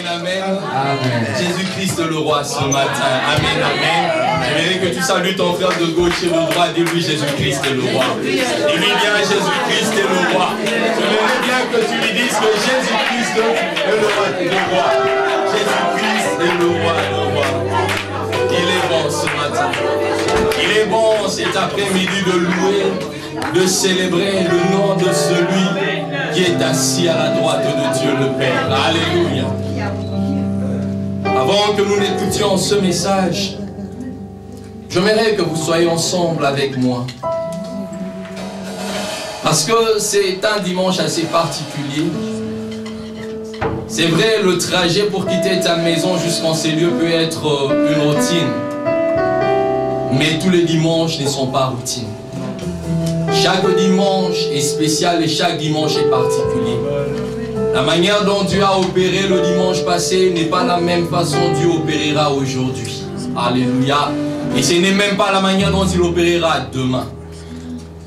amen. Amen. Jésus-Christ le roi ce matin. Amen, amen. J'aimerais que tu salues ton frère de gauche et de droite. Dis-lui Jésus-Christ est le roi. Dis-lui bien Jésus-Christ est le roi. J'aimerais bien que tu lui dises que Jésus-Christ est le roi. Jésus-Christ est le roi, le roi. Il est bon ce matin. Il est bon cet après-midi de louer, de célébrer le nom de celui qui est assis à la droite de Dieu le Père. Alléluia. Avant que nous n'écoutions ce message, j'aimerais que vous soyez ensemble avec moi. Parce que c'est un dimanche assez particulier. C'est vrai, le trajet pour quitter ta maison jusqu'en ces lieux peut être une routine. Mais tous les dimanches ne sont pas routines. Chaque dimanche est spécial et chaque dimanche est particulier. La manière dont Dieu a opéré le dimanche passé n'est pas la même façon dont Dieu opérera aujourd'hui. Alléluia. Et ce n'est même pas la manière dont il opérera demain.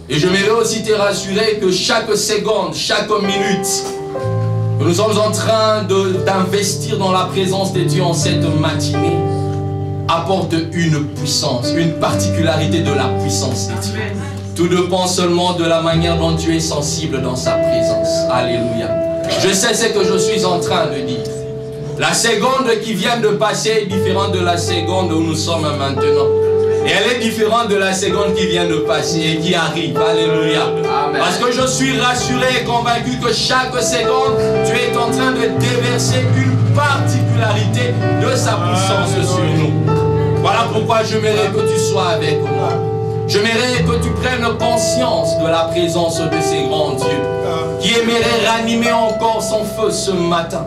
Et je voudrais aussi te rassurer que chaque seconde, chaque minute, que nous sommes en train d'investir dans la présence de Dieu en cette matinée, apporte une puissance, une particularité de la puissance de Dieu. Tout dépend seulement de la manière dont tu es sensible dans sa présence. Alléluia. Je sais ce que je suis en train de dire. La seconde qui vient de passer est différente de la seconde où nous sommes maintenant. Et elle est différente de la seconde qui vient de passer et qui arrive. Alléluia. Amen. Parce que je suis rassuré et convaincu que chaque seconde, tu es en train de déverser une particularité de sa puissance sur nous. Voilà pourquoi j'aimerais que tu sois avec moi. J'aimerais que tu prennes conscience de la présence de ces grands dieux qui aimeraient ranimer encore son feu ce matin.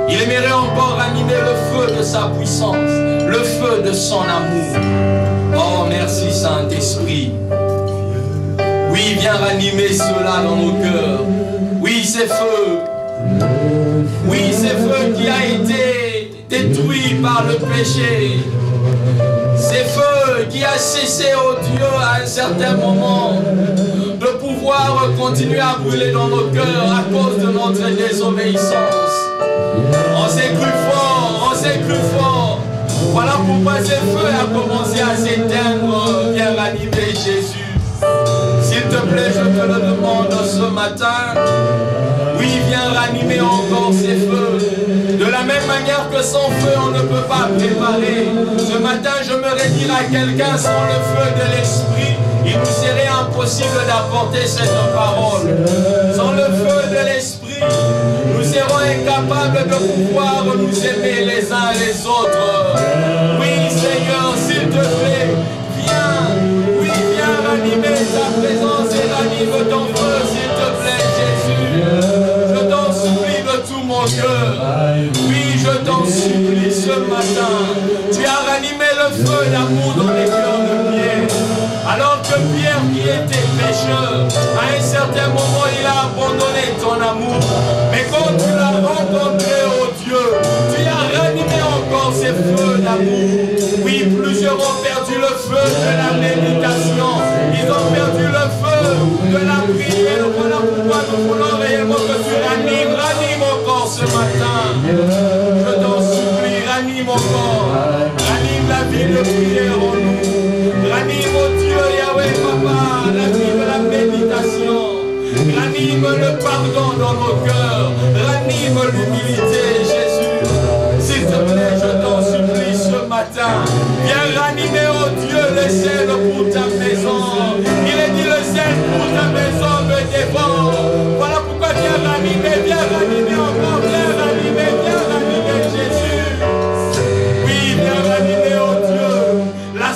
Il aimerait encore ranimer le feu de sa puissance, le feu de son amour. Oh, merci Saint-Esprit. Oui, viens ranimer cela dans nos cœurs. Oui, ces feux. Oui, ces feux qui a été détruit par le péché. Ces feux qui a cessé, oh Dieu, à un certain moment, de pouvoir continuer à brûler dans nos cœurs à cause de notre désobéissance. On s'est cru fort, on s'est cru fort. Voilà pourquoi ce feu a commencé à s'éteindre. Viens ranimer Jésus. S'il te plaît, je te le demande ce matin. Oui, viens ranimer encore ces feux. De la même manière que sans feu, on ne peut pas préparer. Ce matin, j'aimerais dire à quelqu'un, sans le feu de l'Esprit, il nous serait impossible d'apporter cette parole. Sans le feu de l'Esprit, nous serons incapables de pouvoir nous aimer les uns les autres. Oui, Seigneur, s'il te plaît, viens. Oui, viens ranimer ta présence et ranime ton feu, s'il te plaît, Jésus. Je t'en supplie de tout mon cœur. Oui, je t'en supplie ce matin. Tu as ranimé le feu d'amour dans les cœurs de Pierre. Alors que Pierre, qui était pécheur, à un certain moment, il a abandonné ton amour. Mais quand tu l'as rencontré, oh Dieu, tu as ranimé encore ces feux d'amour. Oui, plusieurs ont perdu le feu de la méditation. Ils ont perdu le feu de la prière. Voilà pourquoi nous voulons réellement que tu ranime encore ce matin. Je t'en supplie, ranime encore. Ranime la vie de prière en nous. Ranime, oh Dieu, Yahweh, Papa, la vie de la méditation. Ranime le pardon dans nos cœurs. Ranime l'humilité, Jésus. S'il te plaît, je t'en supplie ce matin. Viens ranimer, oh Dieu, le sel pour ta maison. Il est dit le sel pour ta maison me dévore. Voilà pourquoi viens ranimer encore, viens ranimer Jésus. Oui, viens ranimer, oh Dieu, la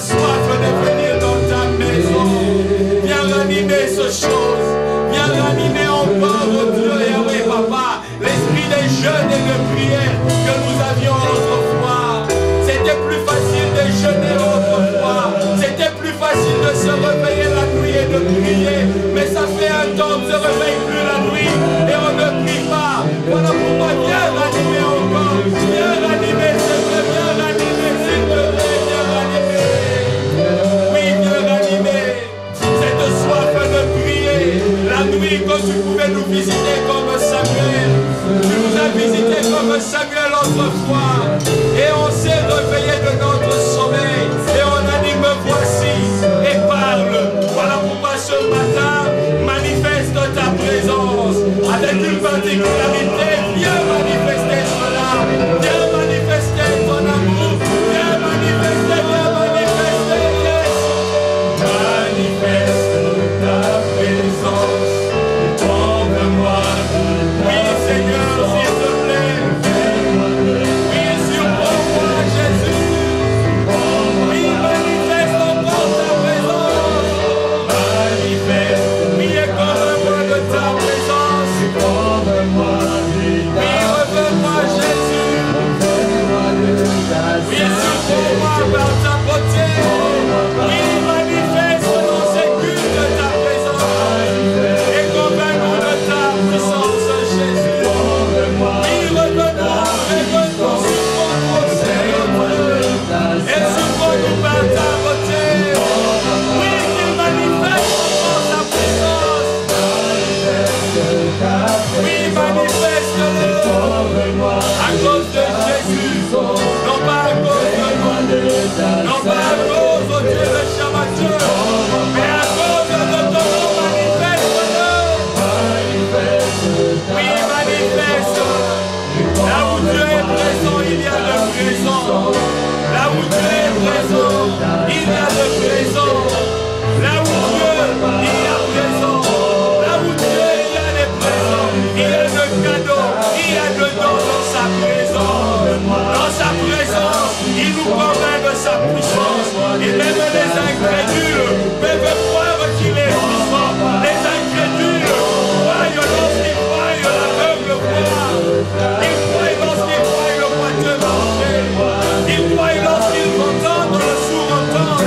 foi et on s'est réveillé de notre sommeil et on a dit me voici et parle. Voilà pourquoi ce matin manifeste ta présence avec une particularité. Viens manifester cela, viens manifester ton amour, viens manifester, yes. Manifeste ta présence, envoie-moi. Oui Seigneur, s'il te plaît. Oui, surprends-moi Jésus. Oui, manifeste encore ta présence. Manifeste. Oui, écomme-moi de ta présence. Oui, reviens-moi Jésus. Oui, surprends-moi par ta beauté. Oui, manifeste dans ces cultes de ta présence. Et convainc-nous de ta puissance Jésus. Oui, revenons, surprends-nous Seigneur. Et surprends-nous par ta beauté. Oui, qu'il manifeste encore ta puissance. Oui, manifeste-le à cause de Jésus, non pas à cause de nous, non pas à cause de Dieu le Shabbat, mais à cause de ton nom, manifeste-le. Oui, manifeste. Là où Dieu est présent, il y a de présent. Là où Dieu est présent, il y a de présent. Là où Dieu, il y a présent. Là où Dieu, il y a des présents. Il y a de cadeaux, il y a de dons dans sa présence. Dans sa présence, il nous convainc de sa puissance. Et même les incrédules peuvent croire qu'il est puissant. Les incrédules croient lorsqu'ils croient l'aveugle voit. Ils croient lorsqu'ils croient le boiteux marcher. Ils croient lorsqu'ils entendent le sourd entendre.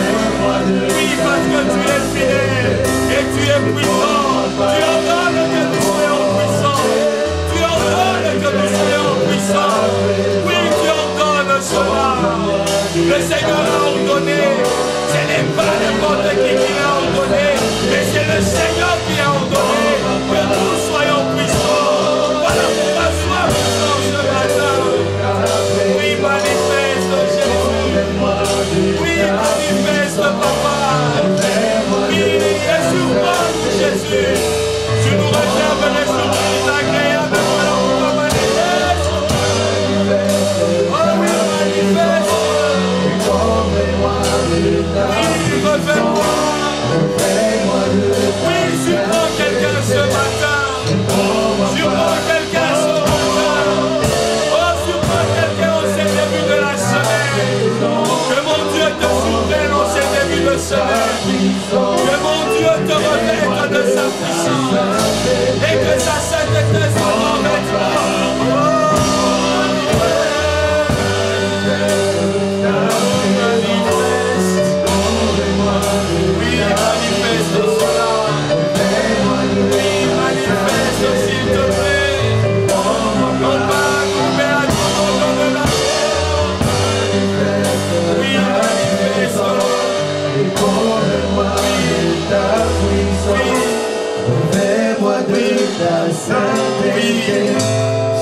Oui, parce que tu es fidèle et tu es puissant. Tu ordonnes que nous soyons puissants. Tu ordonnes que nous soyons puissants. Oui, tu ordonnes cela. Le Seigneur a ordonné. Ce n'est pas n'importe qui l'a ordonné, mais c'est le Seigneur qui a ordonné que nous soyons puissants. Voilà pourquoi sois puissant ce matin. Oui, manifeste Jésus. Oui, manifeste Papa. Oui, et surprends-nous Jésus. Tu nous réserves les surprises agréables. Voilà pourquoi manifeste. Oh oui, manifeste. Oui, refais-moi. Oui, surprends quelqu'un ce matin. Surprends quelqu'un ce matin. Oh, surprends quelqu'un en ces débuts de la semaine. Que mon Dieu te surprenne en ces débuts de semaine. Que mon Dieu te revête de sa puissance. Et que sa sainteté soit en vêtement.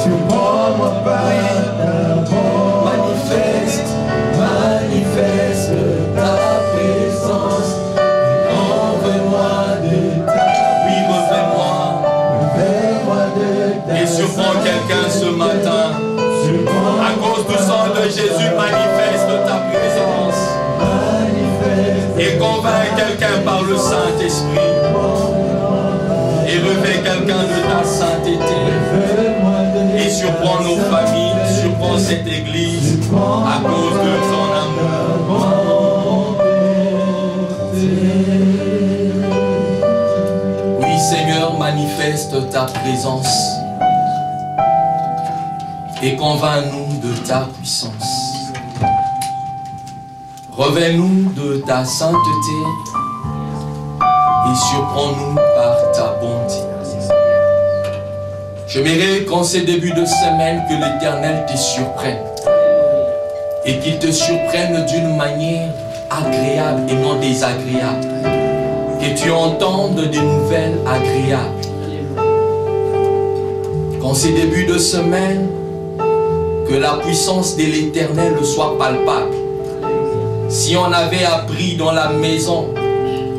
Surprends-moi par ta manifeste, manifeste ta présence. Envoie-moi de ta Oui, refais-moi de ta et surprends quelqu'un ce matin. À cause du sang de Jésus, manifeste ta présence. Et convainc quelqu'un par le Saint-Esprit. Et revêt quelqu'un de ta sainteté. Et surprends nos familles, surprends cette église à cause de ton amour. Oui, Seigneur, manifeste ta présence et convainc-nous de ta puissance. Revêt-nous de ta sainteté et surprends-nous par ta bonté. J'aimerais qu'en ces débuts de semaine que l'Éternel te surprenne et qu'il te surprenne d'une manière agréable et non désagréable. Que tu entendes des nouvelles agréables. Qu'en ces débuts de semaine, Que la puissance de l'Éternel soit palpable. Si on avait appris dans la maison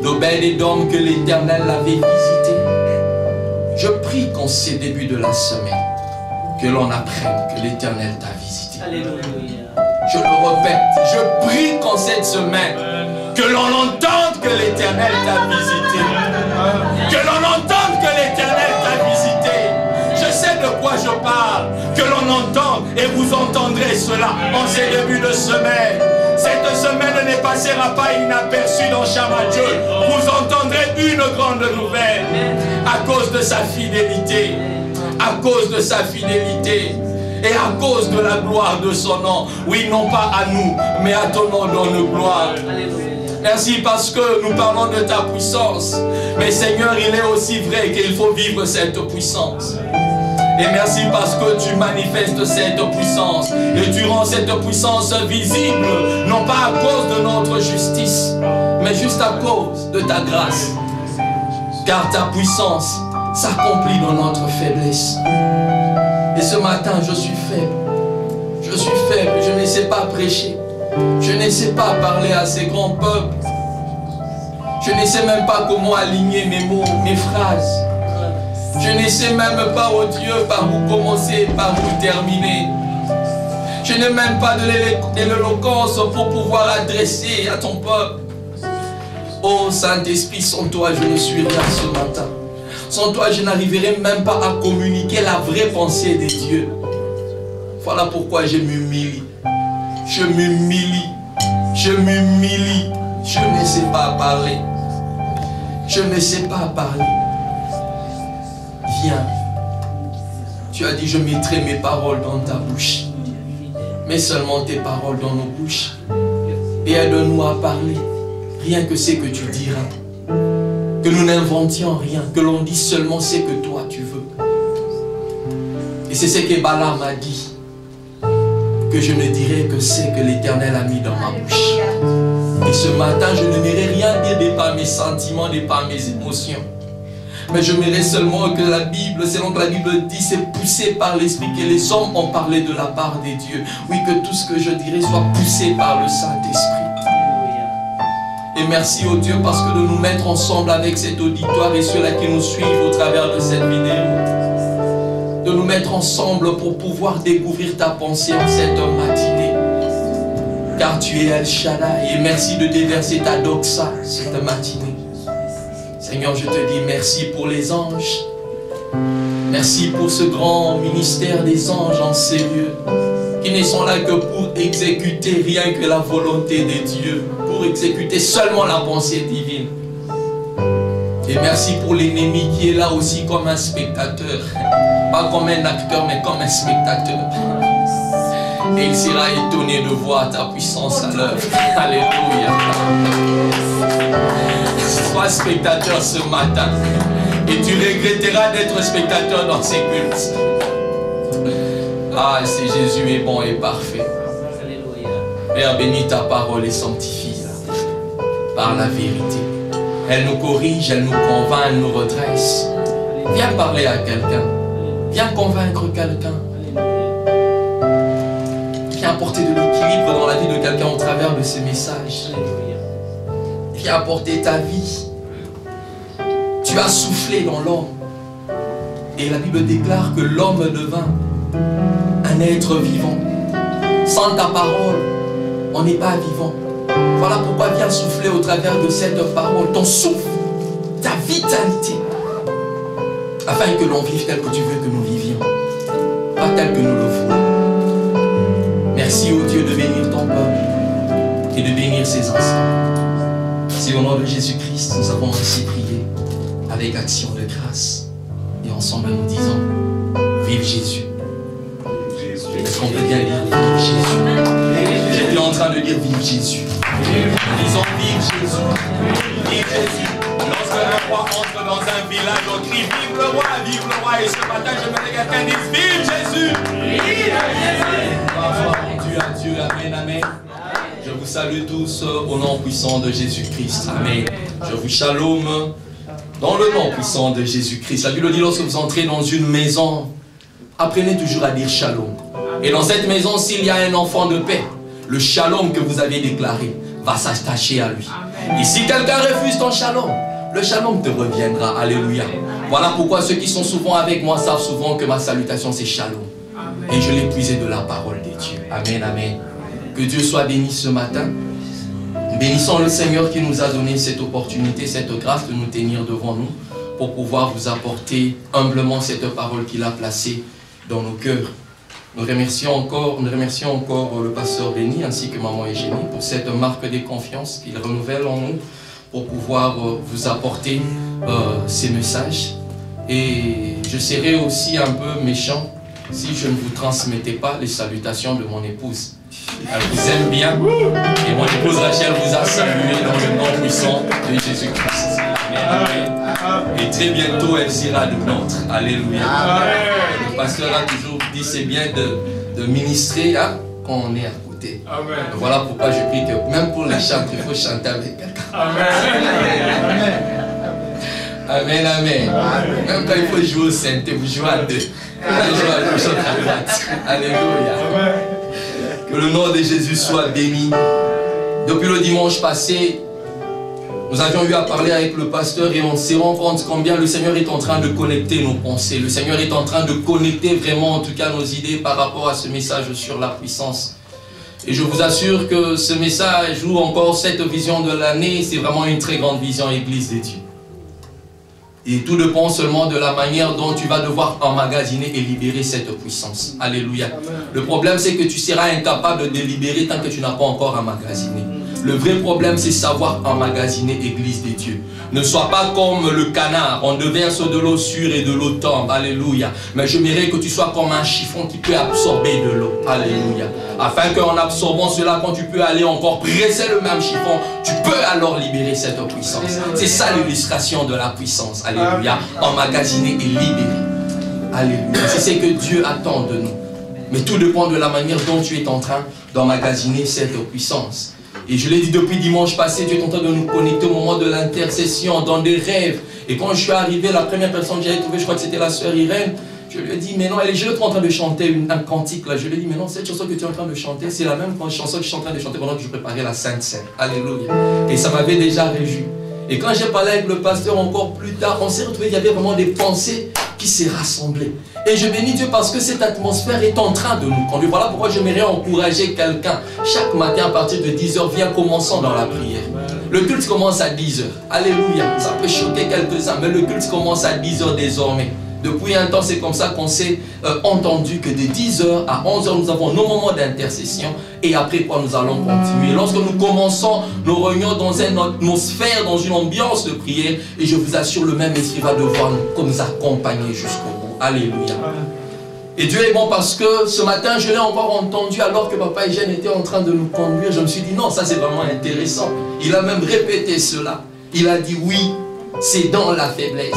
d'Obed-Édom que l'Éternel l'avait visité, je prie qu'en ces débuts de la semaine, que l'on apprenne que l'Éternel t'a visité. Je le répète, je prie qu'en cette semaine, que l'on entende que l'Éternel t'a visité. Que l'on entende que l'Éternel t'a visité. Je sais de quoi je parle. Que l'on entende et vous entendrez cela en ces débuts de semaine. Cette semaine ne passera pas inaperçue dans Shama Dieu. Vous entendrez une grande nouvelle à cause de sa fidélité. À cause de sa fidélité. Et à cause de la gloire de son nom. Oui, non pas à nous, mais à ton nom donne gloire. Merci parce que nous parlons de ta puissance. Mais Seigneur, il est aussi vrai qu'il faut vivre cette puissance. Et merci parce que tu manifestes cette puissance. Et tu rends cette puissance visible. Non pas à cause de notre justice, mais juste à cause de ta grâce. Car ta puissance s'accomplit dans notre faiblesse. Et ce matin, je suis faible. Je suis faible. Je ne sais pas prêcher. Je ne sais pas parler à ces grands peuples. Je ne sais même pas comment aligner mes mots, mes phrases. Je ne sais même pas, oh Dieu, par où commencer, par où terminer. Je n'ai même pas de l'éloquence pour pouvoir adresser à ton peuple. Oh Saint-Esprit, sans toi, je ne suis rien ce matin. Sans toi, je n'arriverai même pas à communiquer la vraie pensée des dieux. Voilà pourquoi je m'humilie. Je m'humilie. Je m'humilie. Je ne sais pas parler. Je ne sais pas parler. Viens. Tu as dit, je mettrai mes paroles dans ta bouche. Mets seulement tes paroles dans nos bouches. Et aide-nous à parler. Rien que ce que tu diras. Que nous n'inventions rien. Que l'on dise seulement ce que toi tu veux. Et c'est ce que Balaam a dit. Que je ne dirai que ce que l'Éternel a mis dans ma bouche. Et ce matin, je n'aimerais rien dire de par mes sentiments, de par mes émotions. Mais je m'aimerais seulement que la Bible, selon que la Bible dit, c'est poussé par l'Esprit que les hommes ont parlé de la part des dieux. Oui, que tout ce que je dirais soit poussé par le Saint-Esprit. Et merci au Dieu parce que de nous mettre ensemble avec cet auditoire et ceux-là qui nous suivent au travers de cette vidéo. De nous mettre ensemble pour pouvoir découvrir ta pensée en cette matinée. Car tu es El Shaddai et merci de déverser ta doxa cette matinée. Seigneur, je te dis merci pour les anges. Merci pour ce grand ministère des anges en ces lieux qui ne sont là que pour exécuter rien que la volonté de Dieu, pour exécuter seulement la pensée divine. Et merci pour l'ennemi qui est là aussi comme un spectateur. Pas comme un acteur, mais comme un spectateur. Et il sera étonné de voir ta puissance à l'œuvre. Alléluia. Sois spectateur ce matin. Et tu regretteras d'être spectateur dans ces cultes. Ah, c'est Jésus est bon et parfait. Père, bénis ta parole et sanctifie-la par la vérité. Elle nous corrige, elle nous convainc, elle nous redresse. Viens parler à quelqu'un. Viens convaincre quelqu'un. Viens apporter de l'équilibre dans la vie de quelqu'un au travers de ces messages. Viens apporter ta vie. Tu as soufflé dans l'homme. Et la Bible déclare que l'homme devint un être vivant. Sans ta parole, on n'est pas vivant. Voilà pourquoi viens souffler au travers de cette parole, ton souffle, ta vitalité, afin que l'on vive tel que tu veux que nous vivions, pas tel que nous le voulons. Merci au Dieu de bénir ton peuple et de bénir ses enfants. C'est au nom de Jésus-Christ, nous avons ainsi prié avec action de grâce. Et ensemble nous disons, vive Jésus. Est-ce qu'on peut bien dire vive Jésus? J'étais en train de dire vive Jésus. Disons vive Jésus. Vive Jésus. Lorsque le roi entre dans un village, on crie vive le roi, vive le roi. Et ce matin, je me regarde quelqu'un dire vive Jésus. Vive Jésus. Dieu à Dieu, amen, amen. Je vous salue tous au nom puissant de Jésus-Christ. Amen. Je vous shalom dans le nom puissant de Jésus-Christ. La Bible dit lorsque vous entrez dans une maison, apprenez toujours à dire shalom. Et dans cette maison, s'il y a un enfant de paix, le shalom que vous avez déclaré va s'attacher à lui. Et si quelqu'un refuse ton shalom, le shalom te reviendra. Alléluia. Voilà pourquoi ceux qui sont souvent avec moi savent souvent que ma salutation c'est shalom. Et je l'ai puisé de la parole de Dieu. Amen, amen. Que Dieu soit béni ce matin. Bénissons le Seigneur qui nous a donné cette opportunité, cette grâce de nous tenir devant nous pour pouvoir vous apporter humblement cette parole qu'il a placée dans nos cœurs. Nous remercions encore le pasteur Béni ainsi que maman Eugénie pour cette marque de confiance qu'il renouvelle en nous pour pouvoir vous apporter ces messages. Et je serais aussi un peu méchant si je ne vous transmettais pas les salutations de mon épouse. Elle vous aime bien et mon épouse Rachel vous a salué dans le nom puissant de Jésus-Christ. Et très bientôt elle sera de nôtre. Alléluia. Le pasteur a toujours dit c'est bien de ministrer hein, quand on est à côté. Amen. Voilà pourquoi je prie que même pour les chants, il faut chanter avec quelqu'un. Amen. Amen, amen. Même quand il faut jouer au synthé, vous jouez à deux. Vous jouez à gauche, à droite. Alléluia. Que le nom de Jésus soit béni. Depuis le dimanche passé, nous avions eu à parler avec le pasteur et on s'est rendu compte combien le Seigneur est en train de connecter nos pensées. Le Seigneur est en train de connecter vraiment en tout cas nos idées par rapport à ce message sur la puissance. Et je vous assure que ce message ou encore cette vision de l'année, c'est vraiment une très grande vision Église de Dieu. Et tout dépend seulement de la manière dont tu vas devoir emmagasiner et libérer cette puissance. Alléluia. Le problème, c'est que tu seras incapable de libérer tant que tu n'as pas encore emmagasiné. Le vrai problème, c'est savoir emmagasiner Église de Dieu. Ne sois pas comme le canard. On déverse de l'eau sûre et de l'eau tombe. Alléluia. Mais je j'aimerais que tu sois comme un chiffon qui peut absorber de l'eau. Alléluia. Afin qu'en absorbant cela, quand tu peux aller encore presser le même chiffon, tu peux alors libérer cette puissance. C'est ça l'illustration de la puissance. Alléluia. Emmagasiner et libérer. Alléluia. C'est ce que Dieu attend de nous. Mais tout dépend de la manière dont tu es en train d'emmagasiner cette puissance. Et je l'ai dit depuis dimanche passé, Dieu est en train de nous connecter au moment de l'intercession, dans des rêves. Et quand je suis arrivé, la première personne que j'avais trouvée, je crois que c'était la sœur Irène, je lui ai dit, mais non, elle est en train de chanter un cantique là. Je lui ai dit, mais non, cette chanson que tu es en train de chanter, c'est la même chanson que je suis en train de chanter pendant que je préparais la Sainte Seine. Alléluia. Et ça m'avait déjà réjoui. Et quand j'ai parlé avec le pasteur encore plus tard, on s'est retrouvé, il y avait vraiment des pensées qui s'est rassemblées. Et je bénis Dieu parce que cette atmosphère est en train de nous conduire. Voilà pourquoi j'aimerais encourager quelqu'un. Chaque matin à partir de 10h, viens commençons dans la prière. Le culte commence à 10h. Alléluia. Ça peut choquer quelques-uns, mais le culte commence à 10h désormais. Depuis un temps, c'est comme ça qu'on s'est entendu que de 10h à 11h, nous avons nos moments d'intercession et après quoi nous allons continuer. Lorsque nous commençons nos réunions dans une atmosphère, dans une ambiance de prière, et je vous assure, le même esprit va devoir nous accompagner jusqu'au bout. Alléluia. Et Dieu est bon parce que ce matin, je l'ai encore entendu alors que Papa Eugène était en train de nous conduire. Je me suis dit, non, ça c'est vraiment intéressant. Il a même répété cela. Il a dit, oui, c'est dans la faiblesse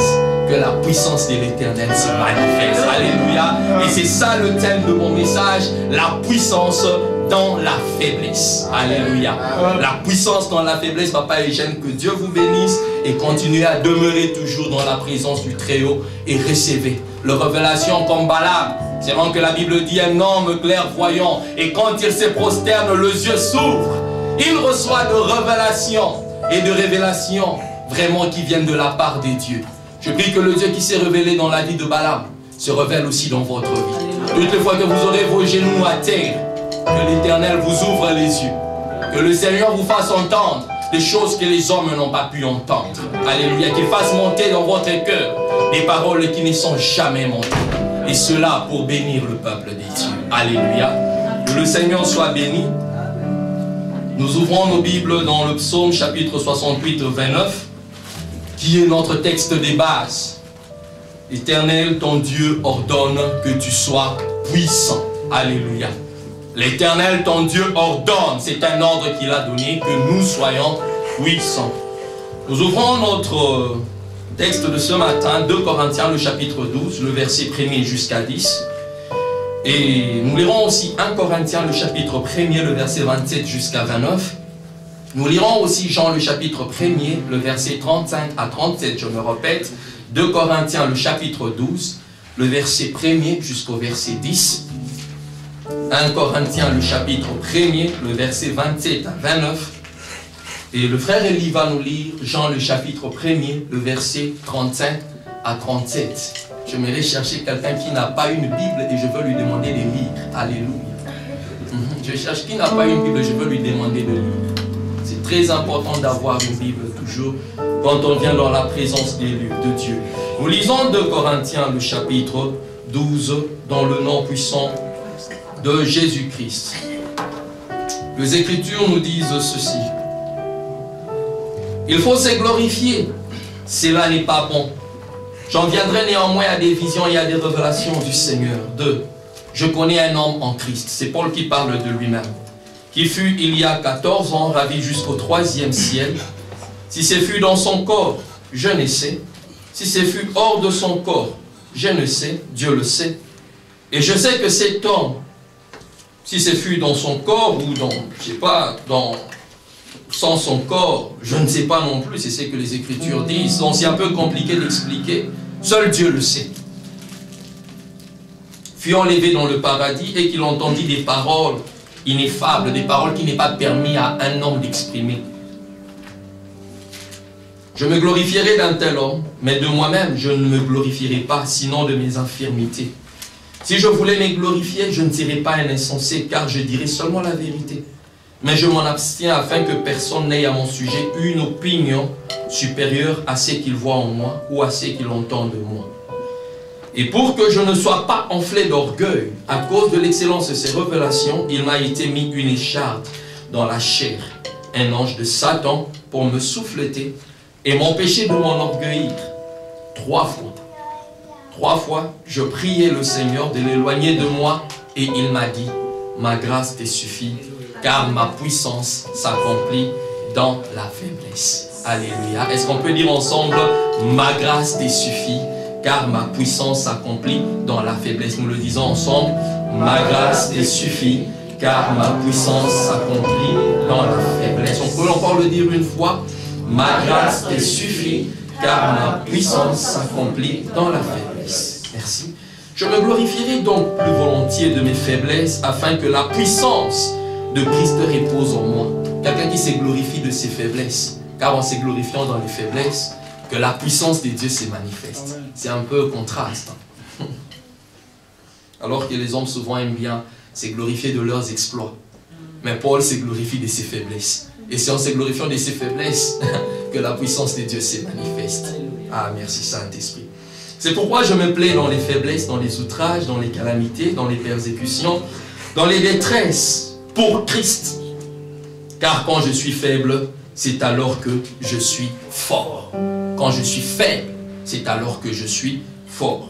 que la puissance de l'Éternel se manifeste. Alléluia. Et c'est ça le thème de mon message, la puissance dans la faiblesse. Alléluia. La puissance dans la faiblesse, Papa Eugène, que Dieu vous bénisse et continuez à demeurer toujours dans la présence du Très-Haut et recevez la révélation comme Balaam. C'est vraiment que la Bible dit un homme clairvoyant et quand il se prosterne, les yeux s'ouvrent. Il reçoit de révélations et de révélations vraiment qui viennent de la part de Dieu. Je prie que le Dieu qui s'est révélé dans la vie de Balaam se révèle aussi dans votre vie. Toutes les fois que vous aurez vos genoux à terre, que l'Éternel vous ouvre les yeux. Que le Seigneur vous fasse entendre des choses que les hommes n'ont pas pu entendre. Alléluia. Qu'il fasse monter dans votre cœur des paroles qui ne sont jamais montées. Et cela pour bénir le peuple des dieux. Alléluia. Que le Seigneur soit béni. Nous ouvrons nos Bibles dans le psaume chapitre 68, 29. Qui est notre texte de base. L'Éternel, ton Dieu, ordonne que tu sois puissant. Alléluia. L'Éternel, ton Dieu, ordonne. C'est un ordre qu'il a donné, que nous soyons puissants. Nous ouvrons notre texte de ce matin, 2 Corinthiens, le chapitre 12, le verset 1er jusqu'à 10. Et nous lirons aussi 1 Corinthiens, le chapitre 1er, le verset 27 jusqu'à 29. Nous lirons aussi Jean le chapitre 1er, le verset 35 à 37, je me répète. 2 Corinthiens le chapitre 12, le verset 1er jusqu'au verset 10. 1 Corinthiens, le chapitre 1er, le verset 27 à 29. Et le frère Elie va nous lire Jean, le chapitre 1er, le verset 35 à 37. J'aimerais chercher quelqu'un qui n'a pas une Bible et je veux lui demander de lire. Alléluia. Je cherche qui n'a pas une Bible, je veux lui demander de lire. C'est très important d'avoir une Bible toujours quand on vient dans la présence de Dieu. Nous lisons 2 Corinthiens, le chapitre 12, dans le nom puissant de Jésus-Christ. Les Écritures nous disent ceci. Il faut se glorifier. Cela n'est pas bon. J'en viendrai néanmoins à des visions et à des révélations du Seigneur. 2. Je connais un homme en Christ. C'est Paul qui parle de lui-même. Qui fut il y a 14 ans ravi jusqu'au 3e ciel. Si ce fut dans son corps, je ne sais. Si ce fut hors de son corps, je ne sais. Dieu le sait. Et je sais que cet homme, si ce fut dans son corps ou dans, je ne sais pas, sans son corps, je ne sais pas non plus, c'est ce que les Écritures disent. Donc c'est un peu compliqué d'expliquer. Seul Dieu le sait. Fut enlevé dans le paradis et qu'il entendit des paroles ineffables, des paroles qui n'est pas permis à un homme d'exprimer. Je me glorifierai d'un tel homme, mais de moi-même je ne me glorifierai pas, sinon de mes infirmités. Si je voulais me glorifier, je ne serais pas un insensé, car je dirais seulement la vérité. Mais je m'en abstiens afin que personne n'ait à mon sujet une opinion supérieure à ce qu'il voit en moi ou à ce qu'il entend de moi. Et pour que je ne sois pas enflé d'orgueil, à cause de l'excellence de ces révélations, il m'a été mis une écharpe dans la chair, un ange de Satan pour me souffleter et m'empêcher de m'enorgueillir. 3 fois, je priais le Seigneur de l'éloigner de moi et il m'a dit, ma grâce te suffit, car ma puissance s'accomplit dans la faiblesse. Alléluia. Est-ce qu'on peut dire ensemble, ma grâce te suffit, car ma puissance s'accomplit dans la faiblesse. Nous le disons ensemble, ma grâce te suffit, car ma puissance s'accomplit dans la faiblesse. On peut encore le dire une fois, ma grâce te suffit, car ma puissance s'accomplit dans la faiblesse. Merci. Je me glorifierai donc plus volontiers de mes faiblesses, afin que la puissance de Christ repose en moi. Quelqu'un qui se glorifie de ses faiblesses, car en se glorifiant dans les faiblesses, que la puissance de Dieu se manifeste. C'est un peu contraste. Alors que les hommes souvent aiment bien se glorifier de leurs exploits. Mais Paul se glorifie de ses faiblesses. Et c'est en se glorifiant de ses faiblesses que la puissance de Dieu se manifeste. Ah, merci Saint-Esprit. C'est pourquoi je me plais dans les faiblesses, dans les outrages, dans les calamités, dans les persécutions, dans les détresses, pour Christ. Car quand je suis faible, c'est alors que je suis fort. Quand je suis faible, c'est alors que je suis fort.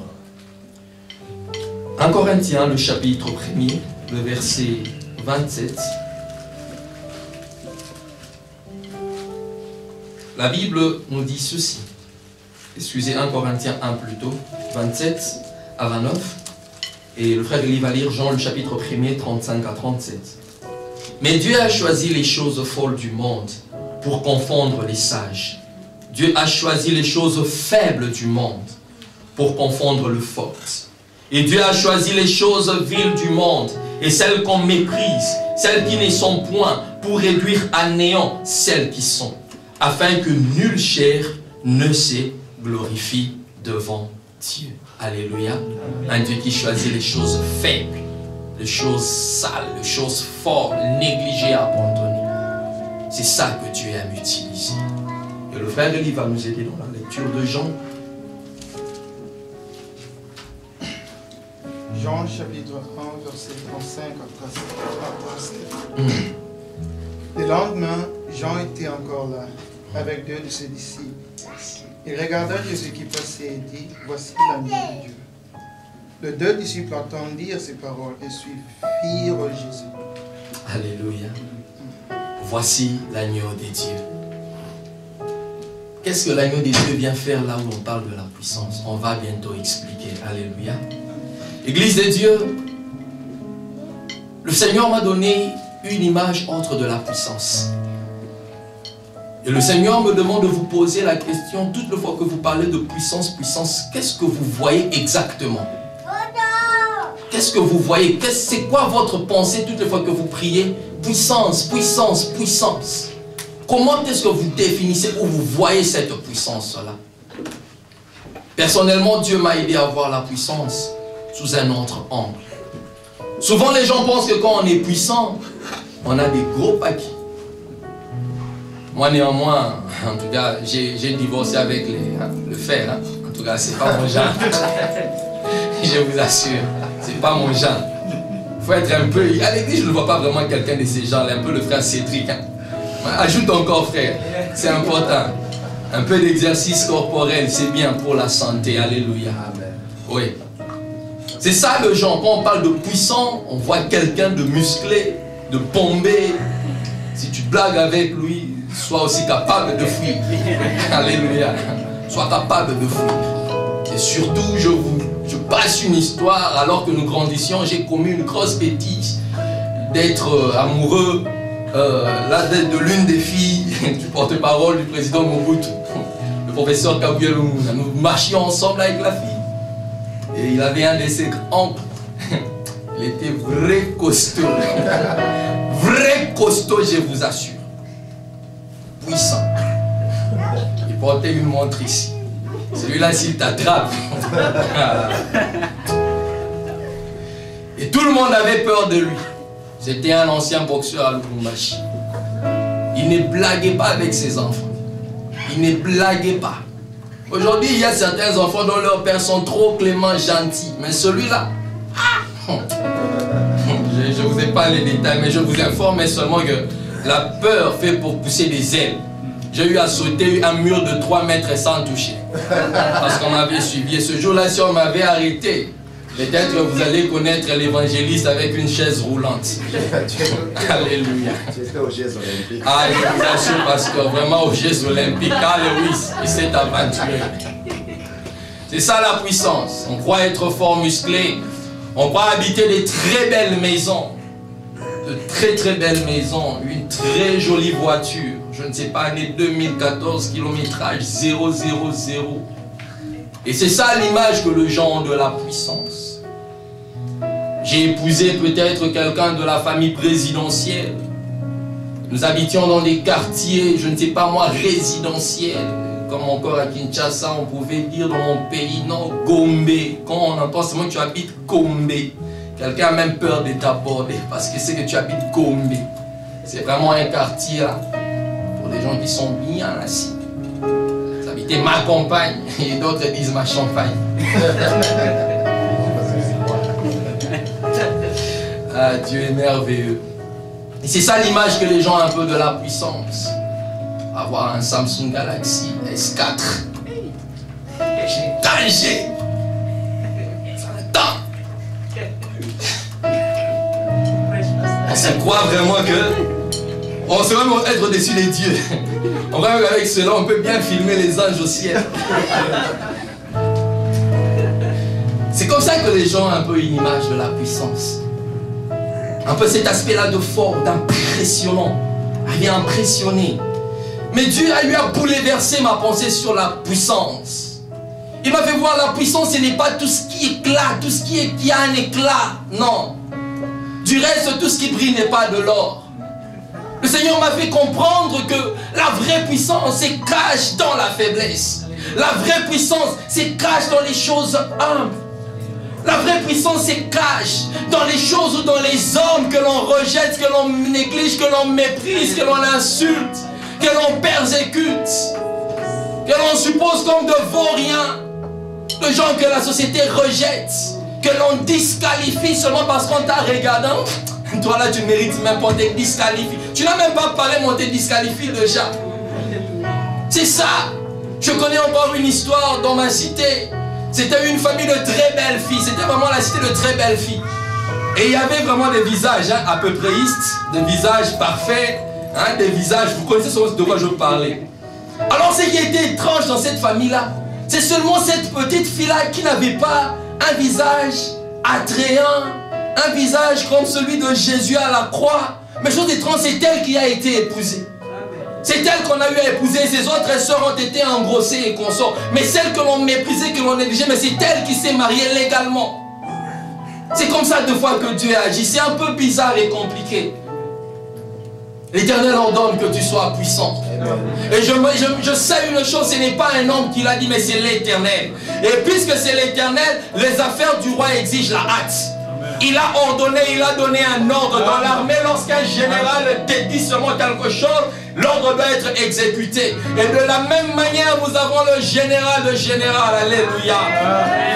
1 Corinthiens, le chapitre 1er, le verset 27. La Bible nous dit ceci. Excusez, 1 Corinthiens 1 plutôt, 27 à 29. Et le frère Elie va lire Jean, le chapitre 1er, 35 à 37. Mais Dieu a choisi les choses folles du monde pour confondre les sages. Dieu a choisi les choses faibles du monde pour confondre le fort. Et Dieu a choisi les choses viles du monde et celles qu'on méprise, celles qui ne sont point, pour réduire à néant celles qui sont, afin que nulle chair ne se glorifie devant Dieu. Alléluia. Un Dieu qui choisit les choses faibles, les choses sales, les choses fortes, négligées, abandonnées. C'est ça que Dieu aime utiliser. Et le frère Elie va nous aider dans la lecture de Jean. Jean chapitre 1, verset 35 à 37. Le lendemain, Jean était encore là, avec 2 de ses disciples. Il regarda Jésus qui passait et dit, voici l'agneau de Dieu. Les 2 disciples entendirent ces paroles et suivirent Jésus. Alléluia. Voici l'agneau de Dieu. Qu'est-ce que l'agneau de Dieu vient faire là où on parle de la puissance? On va bientôt expliquer. Alléluia. Église de Dieu, le Seigneur m'a donné une image autre de la puissance. Et le Seigneur me demande de vous poser la question, toutes les fois que vous parlez de puissance, qu'est-ce que vous voyez exactement? Qu'est-ce que vous voyez? C'est quoi votre pensée toutes les fois que vous priez? Puissance, puissance, puissance. Comment est-ce que vous définissez ou vous voyez cette puissance-là? Personnellement, Dieu m'a aidé à voir la puissance sous un autre angle. Souvent, les gens pensent que quand on est puissant, on a des gros paquets. Moi, néanmoins, en tout cas, j'ai divorcé avec le fer. Hein. En tout cas, c'est pas mon genre. Je vous assure, c'est pas mon genre. Il faut être un peu... À l'église, je ne vois pas vraiment quelqu'un de ces gens-là, un peu le frère Cédric. Hein. Ajoute encore, frère, c'est important. Un peu d'exercice corporel, c'est bien pour la santé. Alléluia. Oui. C'est ça le genre. Quand on parle de puissant, on voit quelqu'un de musclé, de bombé. Si tu blagues avec lui, sois aussi capable de fuir. Alléluia. Sois capable de fuir. Et surtout, je passe une histoire. Alors que nous grandissions, j'ai commis une grosse bêtise d'être amoureux de l'une des filles du porte-parole du président Mobutu, le professeur Kabuya Lumumba. Nous marchions ensemble avec la fille. Et il avait un de ses oncles. Il était vrai costaud. Vrai costaud, je vous assure. Puissant. Il portait une montre ici. Celui-là, s'il t'attrape. Et tout le monde avait peur de lui. C'était un ancien boxeur à Lubumbashi. Il ne blaguait pas avec ses enfants. Il ne blaguait pas. Aujourd'hui, il y a certains enfants dont leurs pères sont trop cléments, gentils. Mais celui-là, je ne vous ai pas les détails, mais je vous informe seulement que la peur fait pour pousser des ailes. J'ai eu à sauter un mur de 3 mètres sans toucher. Parce qu'on m'avait suivi. Et ce jour-là, si on m'avait arrêté, peut-être que vous allez connaître l'évangéliste avec une chaise roulante. Alléluia. Tu étais aux Jeux Olympiques. Ah, je vous assure, parce que vraiment aux Jeux Olympiques, Carl Lewis, il s'est aventuré. C'est ça la puissance. On croit être fort musclé. On croit habiter des très belles maisons. De très très belles maisons. Une très jolie voiture. Je ne sais pas, année 2014, kilométrage 000. Et c'est ça l'image que les gens ont de la puissance. J'ai épousé peut-être quelqu'un de la famille présidentielle. Nous habitions dans des quartiers, je ne sais pas moi, résidentiels. Comme encore à Kinshasa, on pouvait dire dans mon pays, non, Gombe. Quand on entend seulement que tu habites Gombe, quelqu'un a même peur de t'aborder parce que c'est que tu habites Gombe. C'est vraiment un quartier là, pour les gens qui sont bien assis. Vous habitez ma campagne et d'autres disent ma champagne. Ah, Dieu est merveilleux. Et c'est ça l'image que les gens ont un peu de la puissance. Avoir un Samsung Galaxy S4. J'ai danger. Ça m'attend. On se croit vraiment que on se vraiment être au-dessus des dieux. On va avec cela, on peut bien filmer les anges au ciel. C'est comme ça que les gens ont un peu une image de la puissance. Un peu cet aspect-là de fort, d'impressionnant. Il est impressionné. Mais Dieu a eu à bouleverser ma pensée sur la puissance. Il m'a fait voir la puissance, ce n'est pas tout ce qui éclate, tout ce qui a un éclat. Non. Du reste, tout ce qui brille n'est pas de l'or. Le Seigneur m'a fait comprendre que la vraie puissance se cache dans la faiblesse. La vraie puissance se cache dans les choses humbles. La vraie puissance se cache dans les choses ou dans les hommes que l'on rejette, que l'on néglige, que l'on méprise, que l'on insulte, que l'on persécute, que l'on suppose comme de vauriens, de gens que la société rejette, que l'on disqualifie seulement parce qu'on t'a regardé. Toi là tu mérites même pas, on te disqualifie. Tu n'as même pas parlé, mais on te disqualifie déjà. C'est ça. Je connais encore une histoire dans ma cité. C'était une famille de très belles filles. C'était vraiment la cité de très belles filles. Et il y avait vraiment des visages à peu préistes, des visages parfaits, des visages, vous connaissez de quoi je parlais. Alors ce qui était étrange dans cette famille-là, c'est seulement cette petite fille-là qui n'avait pas un visage attrayant, un visage comme celui de Jésus à la croix. Mais chose étrange, c'est elle qui a été épousée. C'est elle qu'on a eu à épouser. Ses autres sœurs ont été engrossées et consorts. Mais celle que l'on méprisait, que l'on négligeait, mais c'est elle qui s'est mariée légalement. C'est comme ça deux fois que Dieu agit. C'est un peu bizarre et compliqué. L'Éternel ordonne que tu sois puissant. Et je sais une chose, ce n'est pas un homme qui l'a dit, mais c'est l'Éternel. Et puisque c'est l'Éternel, les affaires du roi exigent la hâte. Il a ordonné, il a donné un ordre dans l'armée. Lorsqu'un général dédie seulement quelque chose, l'ordre doit être exécuté. Et de la même manière, nous avons le général de général. Alléluia.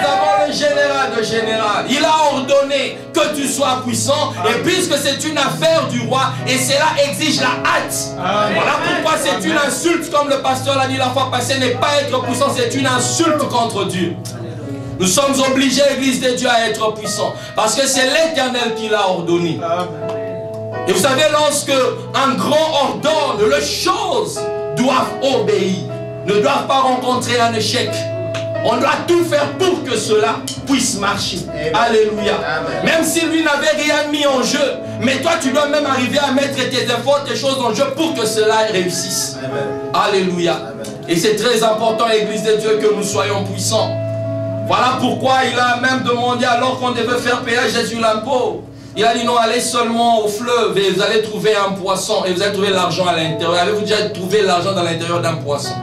Nous avons le général de général. Il a ordonné que tu sois puissant. Et puisque c'est une affaire du roi, et cela exige la hâte. Voilà pourquoi c'est une insulte, comme le pasteur l'a dit la fois passée, n'est pas être puissant, c'est une insulte contre Dieu. Nous sommes obligés, Église de Dieu, à être puissants. Parce que c'est l'Éternel qui l'a ordonné. Et vous savez, lorsque un grand ordonne, les choses doivent obéir. Ne doivent pas rencontrer un échec. On doit tout faire pour que cela puisse marcher. Alléluia. Même si lui n'avait rien mis en jeu. Mais toi, tu dois même arriver à mettre tes efforts, tes choses en jeu pour que cela réussisse. Alléluia. Et c'est très important, Église de Dieu, que nous soyons puissants. Voilà pourquoi il a même demandé, alors qu'on devait faire payer à Jésus l'impôt. Il a dit non, allez seulement au fleuve et vous allez trouver un poisson et vous allez trouver l'argent à l'intérieur. Avez-vous déjà trouvé l'argent dans l'intérieur d'un poisson?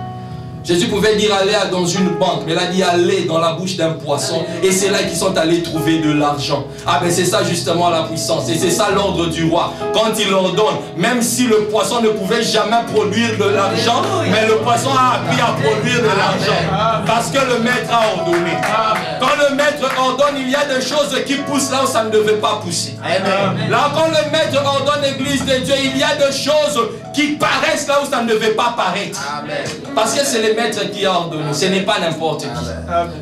Jésus pouvait dire aller dans une banque, mais il a dit aller dans la bouche d'un poisson. Et c'est là qu'ils sont allés trouver de l'argent. Ah ben c'est ça justement la puissance. Et c'est ça l'ordre du roi. Quand il ordonne, même si le poisson ne pouvait jamais produire de l'argent, mais le poisson a appris à produire de l'argent. Parce que le maître a ordonné. Quand le maître ordonne, il y a des choses qui poussent là où ça ne devait pas pousser. Là quand le maître ordonne, Église de Dieu, il y a des choses qui paraissent là où ça ne devait pas paraître. Parce que c'est le maître qui a ordonné, ce n'est pas n'importe qui.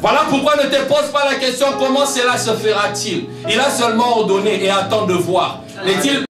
Voilà pourquoi ne te pose pas la question comment cela se fera-t-il. Il a seulement ordonné et attend de voir. Est-il